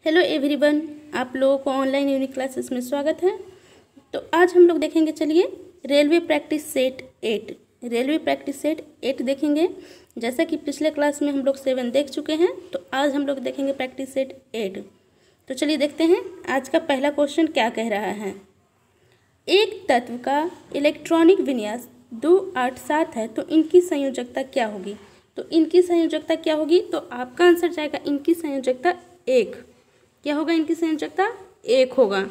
Hello everyone, आप लोगों को ऑनलाइन यूनिक क्लासेस में स्वागत है। तो आज हम लोग देखेंगे, चलिए रेलवे प्रैक्टिस सेट 8 देखेंगे। जैसा कि पिछले क्लास में हम लोग 7 देख चुके हैं, तो आज हम लोग देखेंगे प्रैक्टिस सेट 8। तो चलिए देखते हैं आज का पहला क्वेश्चन क्या कह रहा है। एक तत्व का इलेक्ट्रॉनिक विन्यास 2, 8, 7 है, तो इनकी संयोजकता क्या होगी। तो आपका आंसर जाएगा इनकी संयोजकता 1। क्या होगा? इनकी संयोजकता 1 होगा।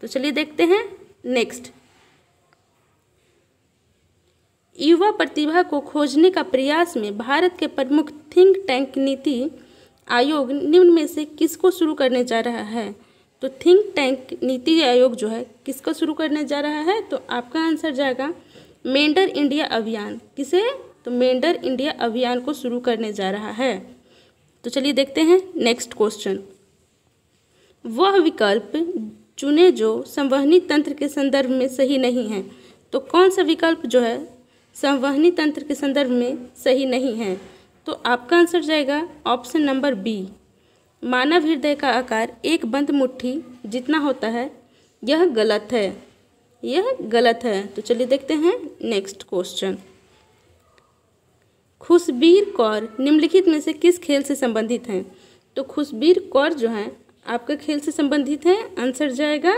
तो चलिए देखते हैं नेक्स्ट। युवा प्रतिभा को खोजने का प्रयास में भारत के प्रमुख थिंक टैंक नीति आयोग निम्न में से किसको शुरू करने जा रहा है। तो थिंक टैंक नीति आयोग जो है किसको शुरू करने जा रहा है, तो आपका आंसर जाएगा मेंडर इंडिया अभियान। किसे? तो मेंडर इंडिया अभियान को शुरू करने जा रहा है। तो चलिए देखते हैं नेक्स्ट क्वेश्चन। वह विकल्प चुने जो संवहनी तंत्र के संदर्भ में सही नहीं है। तो कौन सा विकल्प जो है संवहनी तंत्र के संदर्भ में सही नहीं है, तो आपका आंसर जाएगा ऑप्शन नंबर बी। मानव हृदय का आकार एक बंद मुट्ठी जितना होता है, यह गलत है। तो चलिए देखते हैं नेक्स्ट क्वेश्चन। खुशबीर कौर निम्नलिखित में से किस खेल से संबंधित हैं। तो खुशबीर कौर जो है आपका खेल से संबंधित है। आंसर जाएगा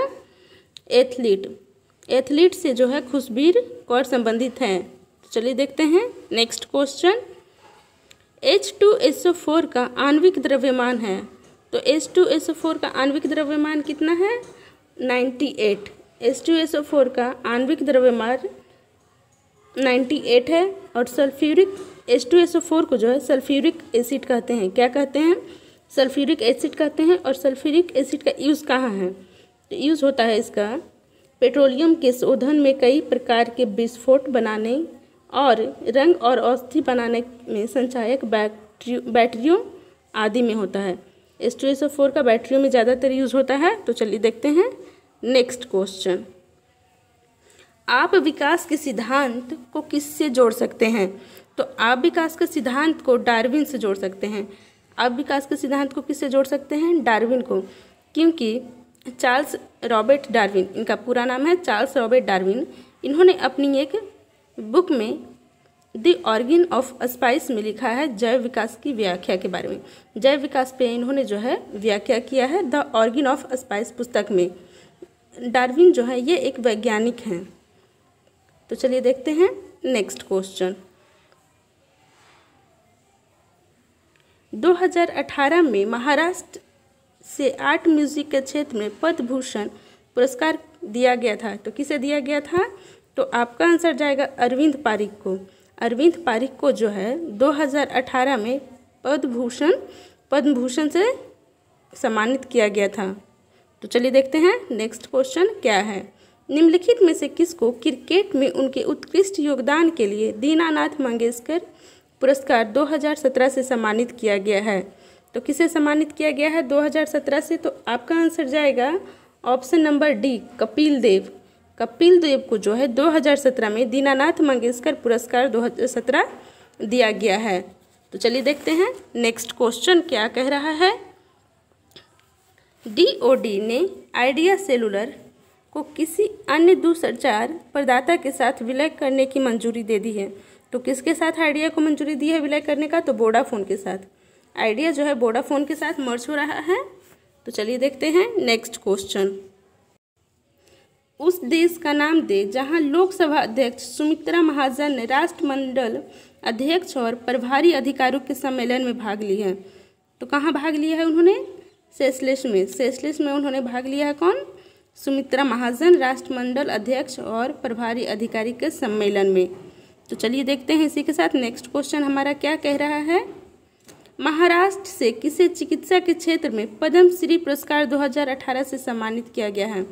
एथलीट से जो है खुशबीर कौर संबंधित हैं। तो चलिए देखते हैं नेक्स्ट क्वेश्चन। H2SO4 का आणविक द्रव्यमान है। तो H2SO4 का आणविक द्रव्यमान कितना है? 98। H2SO4 का आणविक द्रव्यमान 98 है। और सल्फ्यूरिक H2SO4 को जो है सल्फ्यूरिक एसिड कहते हैं। क्या कहते हैं? सल्फ्यूरिक एसिड कहते हैं। और सल्फ्यूरिक एसिड का यूज़ कहाँ है? तो यूज़ होता है इसका पेट्रोलियम के शोधन में, कई प्रकार के विस्फोट बनाने और रंग और औषधि बनाने में, संचायक बैटरियों आदि में होता है। H2SO4 का बैटरियों में ज़्यादातर यूज़ होता है। तो चलिए देखते हैं नेक्स्ट क्वेश्चन। आप विकास के सिद्धांत को किससे जोड़ सकते हैं। तो आप विकास के सिद्धांत को डार्विन से जोड़ सकते हैं। आप विकास के सिद्धांत को किससे जोड़ सकते हैं? डार्विन को, क्योंकि चार्ल्स रॉबर्ट डार्विन, इनका पूरा नाम है चार्ल्स रॉबर्ट डार्विन। इन्होंने अपनी एक बुक में द ऑर्गन ऑफ स्पाइस में लिखा है जैव विकास की व्याख्या के बारे में। जैव विकास पे इन्होंने जो है व्याख्या किया है द ऑर्गन ऑफ स्पाइस पुस्तक में। डार्विन जो है ये एक वैज्ञानिक हैं। तो चलिए देखते हैं नेक्स्ट क्वेश्चन। 2018 में महाराष्ट्र से आर्ट म्यूजिक के क्षेत्र में पद्म भूषण पुरस्कार दिया गया था। तो किसे दिया गया था? तो आपका आंसर जाएगा अरविंद पारिक को। अरविंद पारिक को जो है 2018 में पद्म भूषण से सम्मानित किया गया था। तो चलिए देखते हैं नेक्स्ट क्वेश्चन क्या है। निम्नलिखित में से किसको क्रिकेट में उनके उत्कृष्ट योगदान के लिए दीनानाथ मंगेशकर पुरस्कार 2017 से सम्मानित किया गया है। तो किसे सम्मानित किया गया है 2017 से? तो आपका आंसर जाएगा option number D, Kapil Dev को जो है 2017 में दीनानाथ मंगेशकर पुरस्कार 2017 दिया गया है। तो चलिए देखते हैं नेक्स्ट क्वेश्चन क्या कह रहा है। DOD ने आइडिया सेलुलर को किसी अन्य दूरसंचार प्रदाता के साथ विलय करने की मंजूरी दे दी है। तो किसके साथ आइडिया को मंजूरी दी है विलय करने का? तो वोडाफोन के साथ। आइडिया जो है वोडाफोन के साथ मर्ज हो रहा है। तो चलिए देखते हैं नेक्स्ट क्वेश्चन। उस देश का नाम दे जहां लोकसभा अध्यक्ष सुमित्रा महाजन ने राष्ट्रमंडल अध्यक्ष और प्रभारी अधिकारियों के सम्मेलन में भाग लिया है। तो कहाँ भाग लिया है उन्होंने? सेशेल्स में उन्होंने भाग लिया है। कौन? सुमित्रा महाजन, राष्ट्रमंडल अध्यक्ष और प्रभारी अधिकारी के सम्मेलन में। तो चलिए देखते हैं इसी के साथ नेक्स्ट क्वेश्चन हमारा क्या कह रहा है। महाराष्ट्र से किसे चिकित्सा के क्षेत्र में पद्मश्री पुरस्कार 2018 से सम्मानित किया गया है।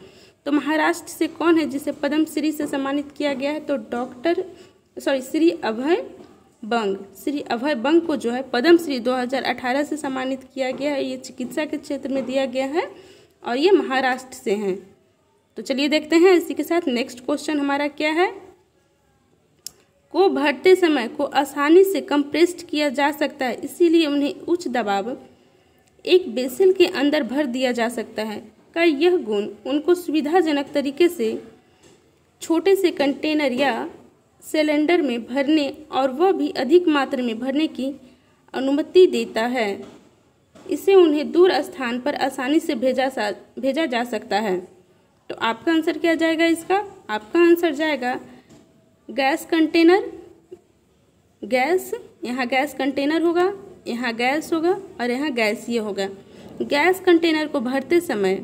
तो महाराष्ट्र से कौन है जिसे पद्मश्री से सम्मानित किया गया है? तो श्री अभय बंग को जो है पद्मश्री 2018 से सम्मानित किया गया है। ये चिकित्सा के क्षेत्र में दिया गया है और ये महाराष्ट्र से हैं। तो चलिए देखते हैं इसी के साथ नेक्स्ट क्वेश्चन हमारा क्या है। को भरते समय को आसानी से कंप्रेस्ड किया जा सकता है, इसीलिए उन्हें उच्च दबाव एक बेसिन के अंदर भर दिया जा सकता है का यह गुण उनको सुविधाजनक तरीके से छोटे से कंटेनर या सिलेंडर में भरने और वह भी अधिक मात्रा में भरने की अनुमति देता है। इससे उन्हें दूर स्थान पर आसानी से भेजा जा सकता है। तो आपका आंसर क्या जाएगा इसका? आपका आंसर जाएगा गैस कंटेनर। गैस, यहाँ गैस कंटेनर होगा, यहाँ गैस होगा और यहाँ गैसीय होगा। गैस कंटेनर को भरते समय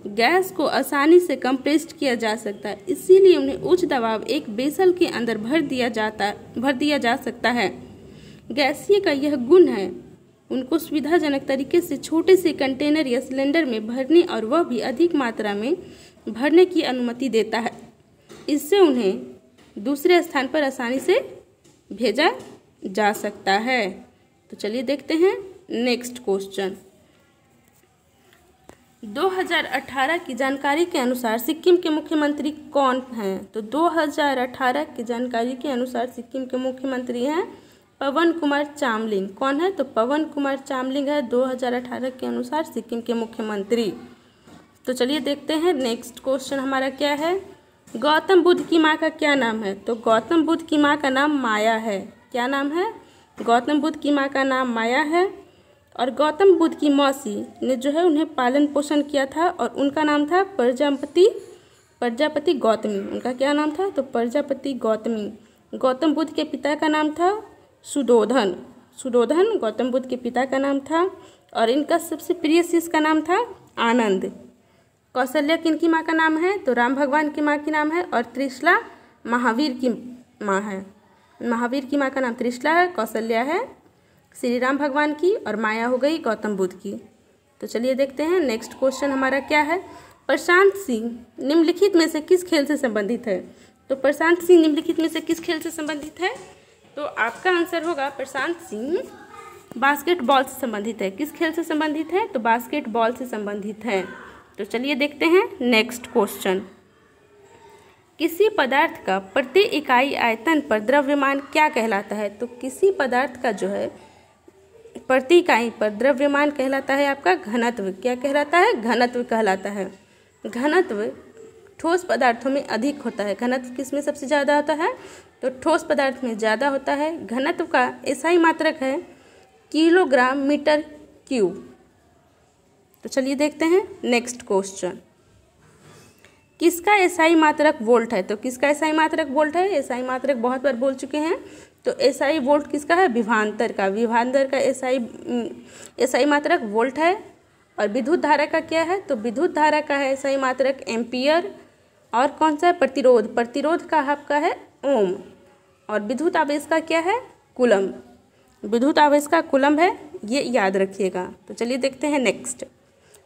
गैस को आसानी से कंप्रेस्ड किया जा सकता है, इसीलिए उन्हें उच्च दबाव एक बेसल के अंदर भर दिया जा सकता है। गैसीय का यह गुण है उनको सुविधाजनक तरीके से छोटे से कंटेनर या सिलेंडर में भरने और वह भी अधिक मात्रा में भरने की अनुमति देता है। इससे उन्हें दूसरे स्थान पर आसानी से भेजा जा सकता है। तो चलिए देखते हैं नेक्स्ट क्वेश्चन। 2018 की जानकारी के अनुसार सिक्किम के मुख्यमंत्री कौन हैं? तो 2018 की जानकारी के अनुसार सिक्किम के मुख्यमंत्री हैं पवन कुमार चामलिंग। कौन है? तो पवन कुमार चामलिंग है 2018 के अनुसार सिक्किम के मुख्यमंत्री। तो चलिए देखते हैं नेक्स्ट क्वेश्चन हमारा क्या है। गौतम बुद्ध की माँ का क्या नाम है? तो गौतम बुद्ध की माँ का नाम माया है। क्या नाम है? गौतम बुद्ध की माँ का नाम माया है। और गौतम बुद्ध की मौसी ने जो है उन्हें पालन पोषण किया था और उनका नाम था प्रजापति गौतमी। उनका क्या नाम था? तो प्रजापति गौतमी। गौतम बुद्ध के पिता का नाम था सुधोधन गौतम बुद्ध के पिता का नाम था। और इनका सबसे प्रिय शिष्य का नाम था आनंद। कौशल्या किनकी माँ का नाम है? तो राम भगवान की माँ की नाम है। और त्रिशला महावीर की माँ है। महावीर की माँ का नाम त्रिशला है, कौशल्या है श्री राम भगवान की, और माया हो गई गौतम बुद्ध की। तो चलिए देखते हैं नेक्स्ट क्वेश्चन हमारा क्या है। प्रशांत सिंह निम्नलिखित में से किस खेल से संबंधित है? तो प्रशांत सिंह निम्नलिखित में से किस खेल से संबंधित है? तो आपका आंसर होगा प्रशांत सिंह बास्केटबॉल से संबंधित है। किस खेल से संबंधित है? तो बास्केटबॉल से संबंधित है। तो चलिए देखते हैं नेक्स्ट क्वेश्चन। किसी पदार्थ का प्रति इकाई आयतन पर द्रव्यमान क्या कहलाता है? तो किसी पदार्थ का जो है प्रति इकाई पर द्रव्यमान कहलाता है आपका घनत्व। क्या कहलाता है? घनत्व कहलाता है। घनत्व ठोस पदार्थों में अधिक होता है। घनत्व किस में सबसे ज़्यादा होता है? तो ठोस पदार्थ में ज़्यादा होता है। घनत्व का एसआई मात्रक है किलोग्राम मीटर क्यूब। तो चलिए देखते हैं नेक्स्ट क्वेश्चन। किसका एसआई मात्रक वोल्ट है? तो किसका एसआई मात्रक वोल्ट है? एसआई मात्रक बहुत बार बोल चुके हैं। तो एसआई वोल्ट किसका है? विभवांतर का। विभवांतर का एसआई मात्रक वोल्ट है। और विद्युत धारा का क्या है? तो विद्युत धारा का है एसआई मात्रक एम्पियर। और कौन सा है? प्रतिरोध। प्रतिरोध का आपका है ओम। और विद्युत आवेश का क्या है? कूलम। विद्युत आवेश का कूलम है, ये याद रखिएगा। तो चलिए देखते हैं नेक्स्ट।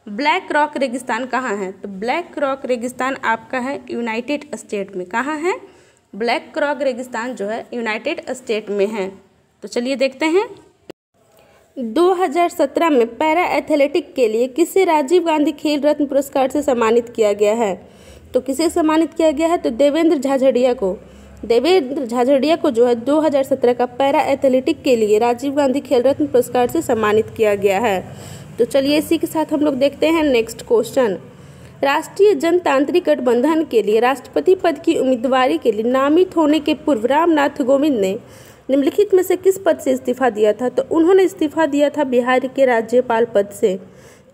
ब्लैक रॉक रेगिस्तान कहाँ है? तो ब्लैक रॉक रेगिस्तान आपका है यूनाइटेड स्टेट में। कहाँ है? ब्लैक रॉक रेगिस्तान जो है यूनाइटेड स्टेट में है। तो चलिए देखते हैं। 2017 में पैरा एथलेटिक के लिए किसे राजीव गांधी खेल रत्न पुरस्कार से सम्मानित किया गया है? तो किसे सम्मानित किया गया है? तो देवेंद्र झाझड़िया को। देवेंद्र झाझड़िया को जो है 2017 का पैरा एथलेटिक के लिए राजीव गांधी खेल रत्न पुरस्कार से सम्मानित किया गया है। तो चलिए इसी के साथ हम लोग देखते हैं नेक्स्ट क्वेश्चन। राष्ट्रीय जनतांत्रिक गठबंधन के लिए राष्ट्रपति पद की उम्मीदवारी के लिए नामित होने के पूर्व रामनाथ कोविंद ने निम्नलिखित में से किस पद से इस्तीफा दिया था? तो उन्होंने इस्तीफा दिया था बिहार के राज्यपाल पद से।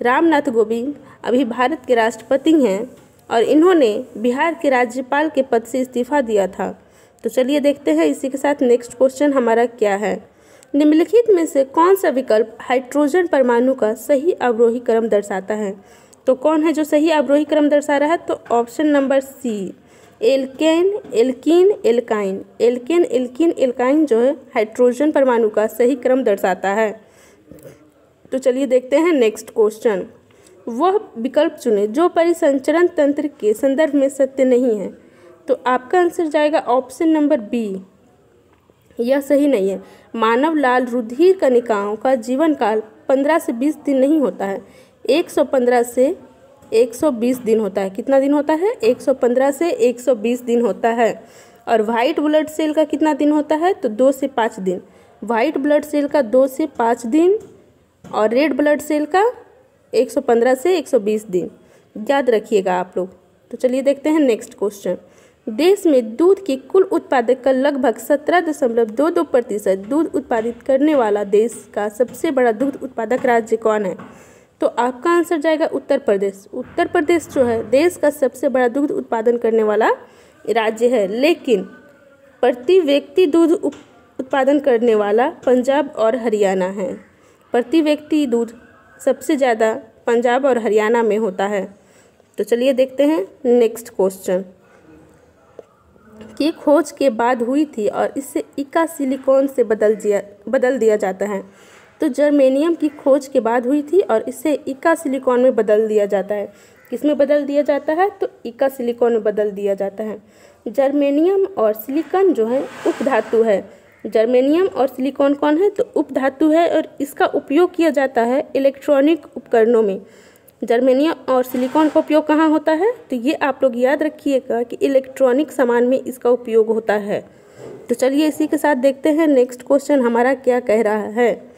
रामनाथ कोविंद अभी भारत के राष्ट्रपति हैं और इन्होंने बिहार के राज्यपाल के पद से इस्तीफा दिया था। तो चलिए देखते हैं इसी के साथ नेक्स्ट क्वेश्चन हमारा क्या है। निम्नलिखित में से कौन सा विकल्प हाइड्रोजन परमाणु का सही अवरोही क्रम दर्शाता है? तो कौन है जो सही अवरोही क्रम दर्शा रहा है? तो option number C, alkane alkene alkyne. Alkane alkene alkyne जो है हाइड्रोजन परमाणु का सही क्रम दर्शाता है। तो चलिए देखते हैं नेक्स्ट क्वेश्चन। वह विकल्प चुने जो परिसंचरण तंत्र के संदर्भ में सत्य नहीं है। तो आपका आंसर जाएगा ऑप्शन नंबर बी, यह सही नहीं है। मानव लाल रुधिर कणिकाओं का जीवन काल 15 से 20 दिन नहीं होता है, 115 से 120 दिन होता है। कितना दिन होता है? 115 से 120 दिन होता है। और वाइट ब्लड सेल का कितना दिन होता है? तो 2 से 5 दिन। वाइट ब्लड सेल का 2 से 5 दिन और रेड ब्लड सेल का 115 से 120 दिन, याद रखिएगा आप लोग। तो चलिए देखते हैं नेक्स्ट क्वेश्चन। देश में दूध की कुल उत्पादक का लगभग 17.22% दूध उत्पादित करने वाला देश का सबसे बड़ा दूध उत्पादक राज्य कौन है? तो आपका आंसर जाएगा उत्तर प्रदेश। उत्तर प्रदेश जो है देश का सबसे बड़ा दूध उत्पादन करने वाला राज्य है, लेकिन प्रति व्यक्ति दूध उत्पादन करने वाला पंजाब और हरियाणा है। प्रति व्यक्ति दूध सबसे ज़्यादा पंजाब और हरियाणा में होता है। तो चलिए देखते हैं नेक्स्ट क्वेश्चन। की खोज के बाद हुई थी और इसे इका सिलिकॉन से बदल दिया जाता है। तो जर्मेनियम की खोज के बाद हुई थी और इसे इका सिलिकॉन में बदल दिया जाता है। किस में बदल दिया जाता है? तो इका सिलिकॉन में बदल दिया जाता है। जर्मेनियम और सिलिकॉन जो है उपधातु है। जर्मेनियम और सिलिकॉन कौन है? तो उपधातु है और इसका उपयोग किया जाता है इलेक्ट्रॉनिक उपकरणों में। जर्मेनियम और सिलिकॉन का उपयोग कहाँ होता है? तो ये आप लोग याद रखिएगा कि इलेक्ट्रॉनिक सामान में इसका उपयोग होता है। तो चलिए इसी के साथ देखते हैं नेक्स्ट क्वेश्चन हमारा क्या कह रहा है।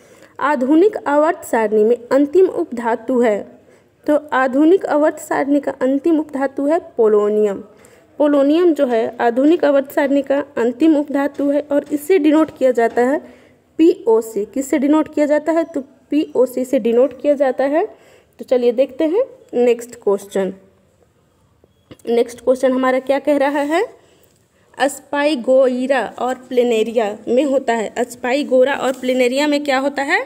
आधुनिक आवर्त सारणी में अंतिम उपधातु है। तो आधुनिक आवर्त सारणी का अंतिम उपधातु है पोलोनियम। पोलोनियम जो है आधुनिक आवर्त सारणी का अंतिम उपधातु है और इससे डिनोट किया जाता है PO से। किससे डिनोट किया जाता है? तो PO से डिनोट किया जाता है। तो चलिए देखते हैं नेक्स्ट क्वेश्चन। नेक्स्ट क्वेश्चन हमारा क्या कह रहा है? अस्पाइगोइरा और प्लेनेरिया में होता है। अस्पाइगोरा और प्लेनेरिया में क्या होता है?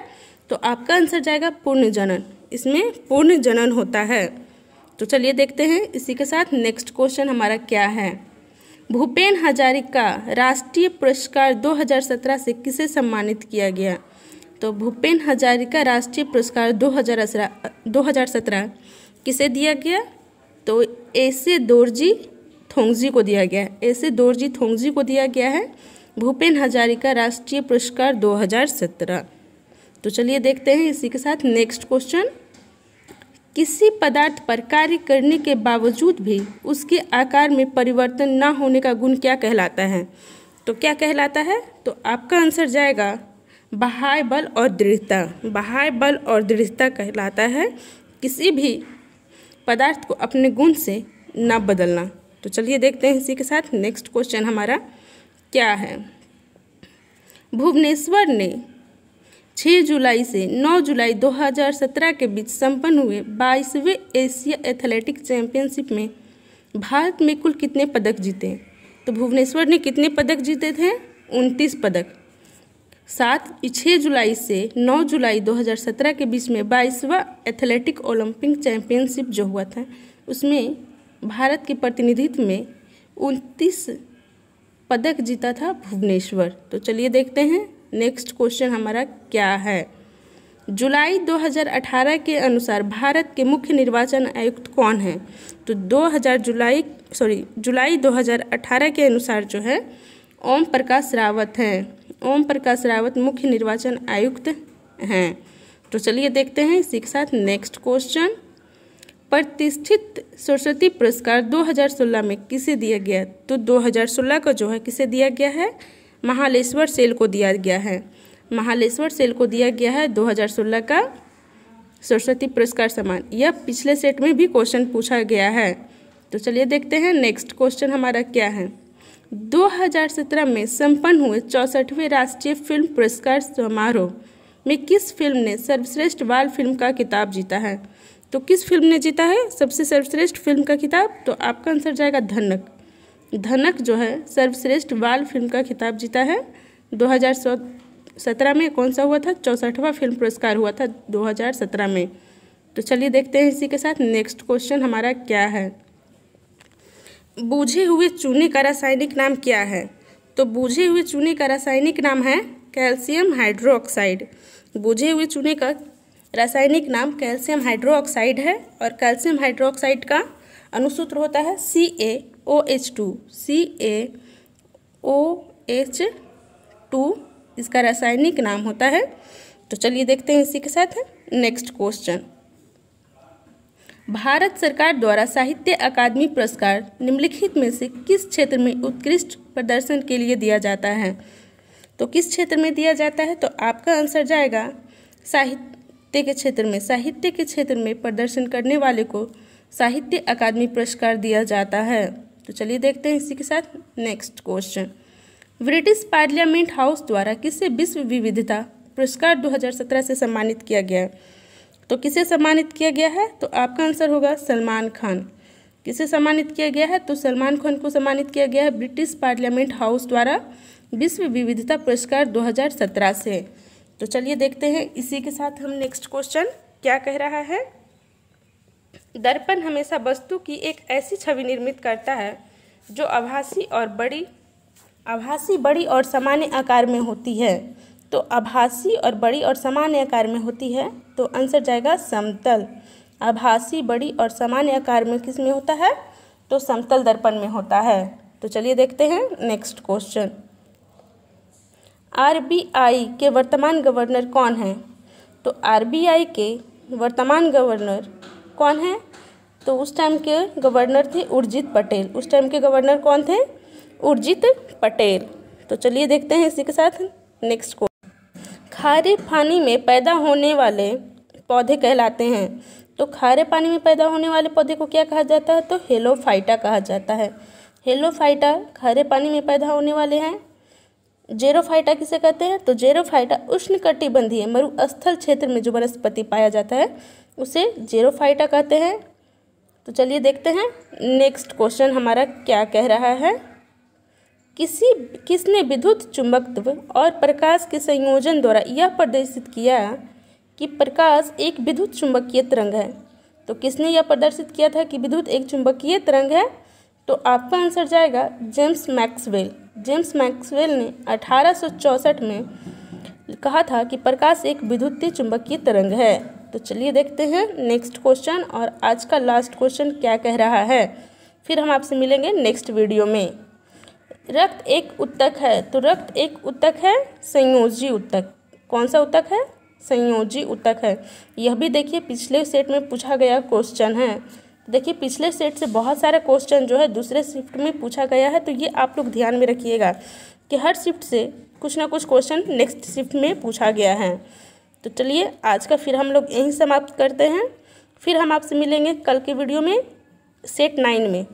तो आपका आंसर जाएगा पूर्ण जनन। इसमें पूर्ण जनन होता है। तो चलिए देखते हैं इसी के साथ नेक्स्ट क्वेश्चन हमारा क्या है। भूपेन हजारिका राष्ट्रीय पुरस्कार 2017 से किसे सम्मानित किया गया? तो भूपेन हजारिका राष्ट्रीय पुरस्कार 2017 किसे दिया गया? तो ऐसे दोरजी थोंगजी को दिया गया है। ऐसे दोरजी थोंगजी को दिया गया है भूपेन हजारिका राष्ट्रीय पुरस्कार 2017। तो चलिए देखते हैं इसी के साथ नेक्स्ट क्वेश्चन। किसी पदार्थ पर कार्य करने के बावजूद भी उसके आकार में परिवर्तन न होने का गुण क्या कहलाता है? तो क्या कहलाता है? तो आपका आंसर जाएगा बाह्य बल और दृढ़ता। बाह्य बल और दृढ़ता कहलाता है किसी भी पदार्थ को अपने गुण से न बदलना। तो चलिए देखते हैं इसी के साथ नेक्स्ट क्वेश्चन हमारा क्या है। भुवनेश्वर ने 6 जुलाई से 9 जुलाई 2017 के बीच संपन्न हुए 22वें एशिया एथलेटिक चैंपियनशिप में भारत में कुल कितने पदक जीते? तो भुवनेश्वर ने कितने पदक जीते थे? 29 पदक। 6 जुलाई से 9 जुलाई 2017 के बीच में 22वां एथलेटिक ओलंपिक चैंपियनशिप जो हुआ था उसमें भारत के प्रतिनिधित्व में 29 पदक जीता था भुवनेश्वर। तो चलिए देखते हैं नेक्स्ट क्वेश्चन हमारा क्या है। जुलाई 2018 के अनुसार भारत के मुख्य निर्वाचन आयुक्त कौन है? तो जुलाई 2018 के अनुसार जो है ओम प्रकाश रावत हैं। ओम प्रकाश रावत मुख्य निर्वाचन आयुक्त हैं। तो चलिए देखते हैं इसी के साथ नेक्स्ट क्वेश्चन। प्रतिष्ठित सरस्वती पुरस्कार 2016 में किसे दिया गया? तो 2016 का जो है किसे दिया गया है? महालेश्वर सेल को दिया गया है। महालेश्वर सेल को दिया गया है 2016 का सरस्वती पुरस्कार सम्मान। यह पिछले सेट में भी क्वेश्चन पूछा गया है। तो चलिए देखते हैं नेक्स्ट क्वेश्चन हमारा क्या है। 2017 में संपन्न हुए 64वें राष्ट्रीय फिल्म पुरस्कार समारोह में किस फिल्म ने सर्वश्रेष्ठ बाल फिल्म का खिताब जीता है? तो किस फिल्म ने जीता है सबसे सर्वश्रेष्ठ फिल्म का खिताब? तो आपका आंसर जाएगा धनक। धनक जो है सर्वश्रेष्ठ बाल फिल्म का खिताब जीता है। 2017 में कौन सा हुआ था? 64वां फिल्म पुरस्कार हुआ था 2017 में। तो चलिए देखते हैं इसी के साथ नेक्स्ट क्वेश्चन हमारा क्या है। बूझे हुए चूने का रासायनिक नाम क्या है? तो बूझे हुए चूने का रासायनिक नाम है कैल्शियम हाइड्रोक्साइड। बूझे हुए चूने का रासायनिक नाम कैल्शियम हाइड्रोक्साइड है और कैल्शियम हाइड्रोक्साइड का अनुसूत्र होता है CaOH2। CaOH2 इसका रासायनिक नाम होता है। तो चलिए देखते हैं इसी के साथ नेक्स्ट क्वेश्चन। भारत सरकार द्वारा साहित्य अकादमी पुरस्कार निम्नलिखित में से किस क्षेत्र में उत्कृष्ट प्रदर्शन के लिए दिया जाता है? तो किस क्षेत्र में दिया जाता है? तो आपका आंसर जाएगा साहित्य साहित्य के क्षेत्र में प्रदर्शन करने वाले को साहित्य अकादमी पुरस्कार दिया जाता है। तो चलिए देखते हैं इसी के साथ next question. British parliament house द्वारा किसे विश्व विविधता पुरस्कार 2017 से सम्मानित किया गया है? तो किसे सम्मानित किया गया है? तो आपका आंसर होगा सलमान खान। किसे सम्मानित किया गया है? तो सलमान खान को सम्मानित किया गया है ब्रिटिश पार्लियामेंट हाउस द्वारा विश्व विविधता पुरस्कार 2017 से। तो चलिए देखते हैं इसी के साथ हम नेक्स्ट क्वेश्चन क्या कह रहा है। दर्पण हमेशा वस्तु की एक ऐसी छवि निर्मित करता है जो आभासी बड़ी और सामान्य आकार में होती है। तो आभासी और बड़ी और सामान्य आकार में होती है, तो आंसर जाएगा समतल। आभासी बड़ी और सामान्य आकार में किस में होता है? तो समतल दर्पण में होता है। तो चलिए देखते हैं नेक्स्ट क्वेश्चन। आरबीआई के वर्तमान गवर्नर कौन हैं? तो आरबीआई के वर्तमान गवर्नर कौन है? तो उस टाइम के गवर्नर थे उर्जित पटेल। उस टाइम के गवर्नर कौन थे? उर्जित पटेल। तो चलिए देखते हैं इसी के साथ नेक्स्ट क्वेश्चन। खारे पानी में पैदा होने वाले पौधे कहलाते हैं। तो खारे पानी में पैदा होने वाले पौधे को क्या कहा जाता है? तो हेलोफाइटा कहा जाता है। हेलोफाइटा खारे पानी में पैदा होने वाले हैं। जेरोफाइटा किसे कहते हैं? तो जेरोफाइटा उष्णकटिबंधीय मरुस्थल क्षेत्र में जो वनस्पति पाया जाता है उसे जेरोफाइटा कहते हैं। तो चलिए देखते हैं नेक्स्ट क्वेश्चन हमारा क्या कह रहा है। किसने विद्युत चुंबकत्व और प्रकाश के संयोजन द्वारा यह प्रदर्शित किया कि प्रकाश एक विद्युत चुंबकीय तरंग है? तो किसने यह प्रदर्शित किया था कि विद्युत एक चुंबकीय तरंग है? तो आपका आंसर जाएगा जेम्स मैक्सवेल। जेम्स मैक्सवेल ने 1864 में कहा था कि प्रकाश एक विद्युतीय चुंबकीय तरंग है। तो चलिए देखते हैं नेक्स्ट क्वेश्चन और आज का लास्ट क्वेश्चन क्या कह रहा है। फिर हम आपसे मिलेंगे नेक्स्ट वीडियो में। रक्त एक उत्तक है। तो रक्त एक उत्तक है संयोजी उत्तक। कौन सा उत्तक है? संयोजी उत्तक है। यह भी देखिए पिछले सेट में पूछा गया क्वेश्चन है। देखिए पिछले सेट से बहुत सारे क्वेश्चन जो है दूसरे शिफ्ट में पूछा गया है। तो ये आप लोग ध्यान में रखिएगा कि हर शिफ्ट से कुछ ना कुछ क्वेश्चन नेक्स्ट शिफ्ट में पूछा गया है। तो चलिए आज का फिर हम लोग यहीं समाप्त करते हैं। फिर हम आपसे मिलेंगे कल के वीडियो में सेट 9 में।